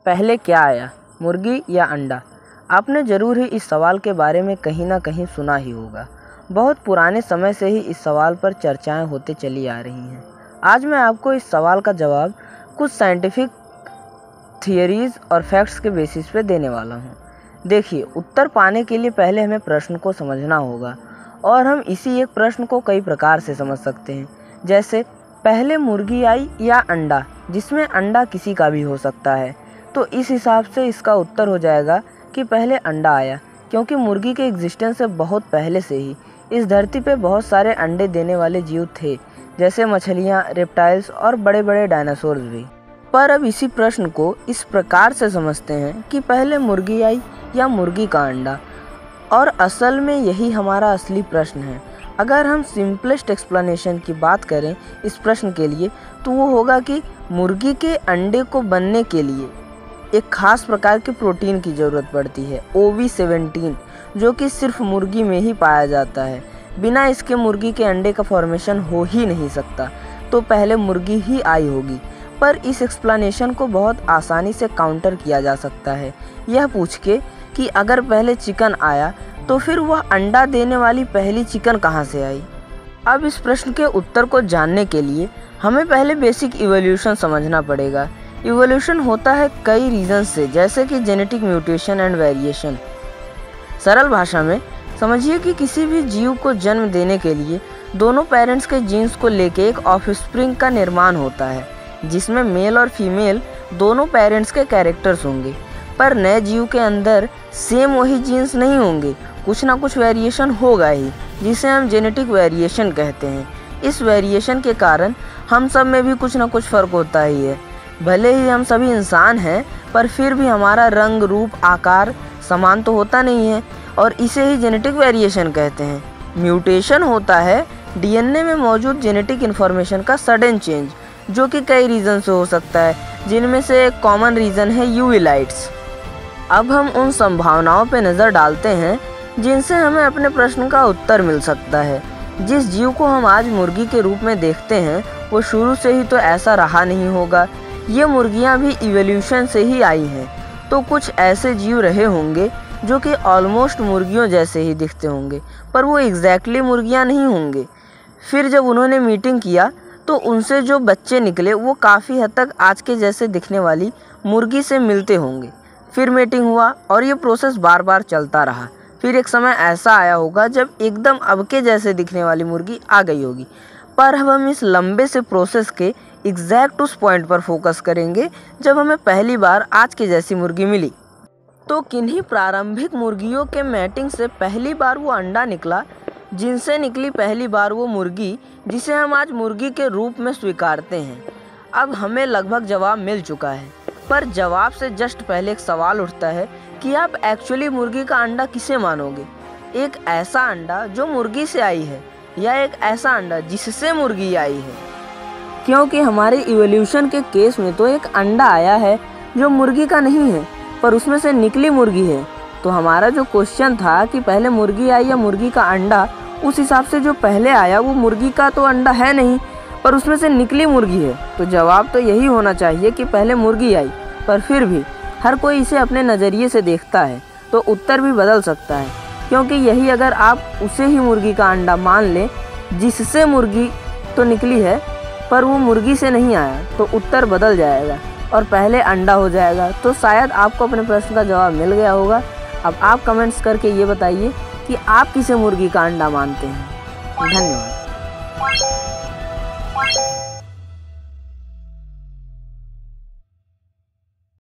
पहले क्या आया, मुर्गी या अंडा? आपने ज़रूर ही इस सवाल के बारे में कहीं ना कहीं सुना ही होगा। बहुत पुराने समय से ही इस सवाल पर चर्चाएं होते चली आ रही हैं। आज मैं आपको इस सवाल का जवाब कुछ साइंटिफिक थियरीज और फैक्ट्स के बेसिस पे देने वाला हूँ। देखिए, उत्तर पाने के लिए पहले हमें प्रश्न को समझना होगा और हम इसी एक प्रश्न को कई प्रकार से समझ सकते हैं। जैसे पहले मुर्गी आई या अंडा, जिसमें अंडा किसी का भी हो सकता है। तो इस हिसाब से इसका उत्तर हो जाएगा कि पहले अंडा आया, क्योंकि मुर्गी के एग्जिस्टेंस से बहुत पहले से ही इस धरती पे बहुत सारे अंडे देने वाले जीव थे, जैसे मछलियाँ, रेप्टाइल्स और बड़े बड़े डायनासोर्स भी। पर अब इसी प्रश्न को इस प्रकार से समझते हैं कि पहले मुर्गी आई या मुर्गी का अंडा, और असल में यही हमारा असली प्रश्न है। अगर हम सिंपलेस्ट एक्सप्लेनेशन की बात करें इस प्रश्न के लिए, तो वो होगा कि मुर्गी के अंडे को बनने के लिए एक खास प्रकार के प्रोटीन की ज़रूरत पड़ती है, OV17, जो कि सिर्फ मुर्गी में ही पाया जाता है। बिना इसके मुर्गी के अंडे का फॉर्मेशन हो ही नहीं सकता। तो पहले मुर्गी ही आई होगी। पर इस एक्सप्लेनेशन को बहुत आसानी से काउंटर किया जा सकता है, यह पूछ के कि अगर पहले चिकन आया तो फिर वह अंडा देने वाली पहली चिकन कहाँ से आई। अब इस प्रश्न के उत्तर को जानने के लिए हमें पहले बेसिक इवोल्यूशन समझना पड़ेगा। इवोल्यूशन होता है कई रीजन से, जैसे कि जेनेटिक म्यूटेशन एंड वेरिएशन। सरल भाषा में समझिए कि किसी भी जीव को जन्म देने के लिए दोनों पेरेंट्स के जीन्स को लेके एक ऑफस्प्रिंग का निर्माण होता है, जिसमें मेल और फीमेल दोनों पेरेंट्स के कैरेक्टर्स होंगे। पर नए जीव के अंदर सेम वही जीन्स नहीं होंगे, कुछ ना कुछ वेरिएशन होगा ही, जिसे हम जेनेटिक वेरिएशन कहते हैं। इस वेरिएशन के कारण हम सब में भी कुछ ना कुछ फ़र्क होता ही है। भले ही हम सभी इंसान हैं, पर फिर भी हमारा रंग, रूप, आकार समान तो होता नहीं है, और इसे ही जेनेटिक वेरिएशन कहते हैं। म्यूटेशन होता है DNA में मौजूद जेनेटिक इन्फॉर्मेशन का सडन चेंज, जो कि कई रीज़न से हो सकता है, जिनमें से एक कॉमन रीज़न है UV लाइट्स। अब हम उन संभावनाओं पर नज़र डालते हैं जिनसे हमें अपने प्रश्न का उत्तर मिल सकता है। जिस जीव को हम आज मुर्गी के रूप में देखते हैं, वो शुरू से ही तो ऐसा रहा नहीं होगा। ये मुर्गियाँ भी इवोल्यूशन से ही आई हैं। तो कुछ ऐसे जीव रहे होंगे जो कि ऑलमोस्ट मुर्गियों जैसे ही दिखते होंगे, पर वो एग्जैक्टली मुर्गियाँ नहीं होंगे। फिर जब उन्होंने मीटिंग किया तो उनसे जो बच्चे निकले वो काफ़ी हद तक आज के जैसे दिखने वाली मुर्गी से मिलते होंगे। फिर मीटिंग हुआ और ये प्रोसेस बार बार चलता रहा। फिर एक समय ऐसा आया होगा जब एकदम अब के जैसे दिखने वाली मुर्गी आ गई होगी। पर अब हम इस लंबे से प्रोसेस के एग्जैक्ट उस पॉइंट पर फोकस करेंगे जब हमें पहली बार आज के जैसी मुर्गी मिली। तो किन्हीं प्रारंभिक मुर्गियों के मैटिंग से पहली बार वो अंडा निकला, जिनसे निकली पहली बार वो मुर्गी जिसे हम आज मुर्गी के रूप में स्वीकारते हैं। अब हमें लगभग जवाब मिल चुका है, पर जवाब से जस्ट पहले एक सवाल उठता है कि आप एक्चुअली मुर्गी का अंडा किसे मानोगे? एक ऐसा अंडा जो मुर्गी से आई है, या एक ऐसा अंडा जिससे मुर्गी आई है? क्योंकि हमारे इवोल्यूशन के केस में तो एक अंडा आया है जो मुर्गी का नहीं है, पर उसमें से निकली मुर्गी है। तो हमारा जो क्वेश्चन था कि पहले मुर्गी आई या मुर्गी का अंडा, उस हिसाब से जो पहले आया वो मुर्गी का तो अंडा है नहीं, पर उसमें से निकली मुर्गी है। तो जवाब तो यही होना चाहिए कि पहले मुर्गी आई। पर फिर भी हर कोई इसे अपने नज़रिए से देखता है, तो उत्तर भी बदल सकता है। क्योंकि यही अगर आप उसे ही मुर्गी का अंडा मान लें जिससे मुर्गी तो निकली है, पर वो मुर्गी से नहीं आया, तो उत्तर बदल जाएगा और पहले अंडा हो जाएगा। तो शायद आपको अपने प्रश्न का जवाब मिल गया होगा। अब आप कमेंट्स करके ये बताइए कि आप किसे मुर्गी का अंडा मानते हैं। धन्यवाद।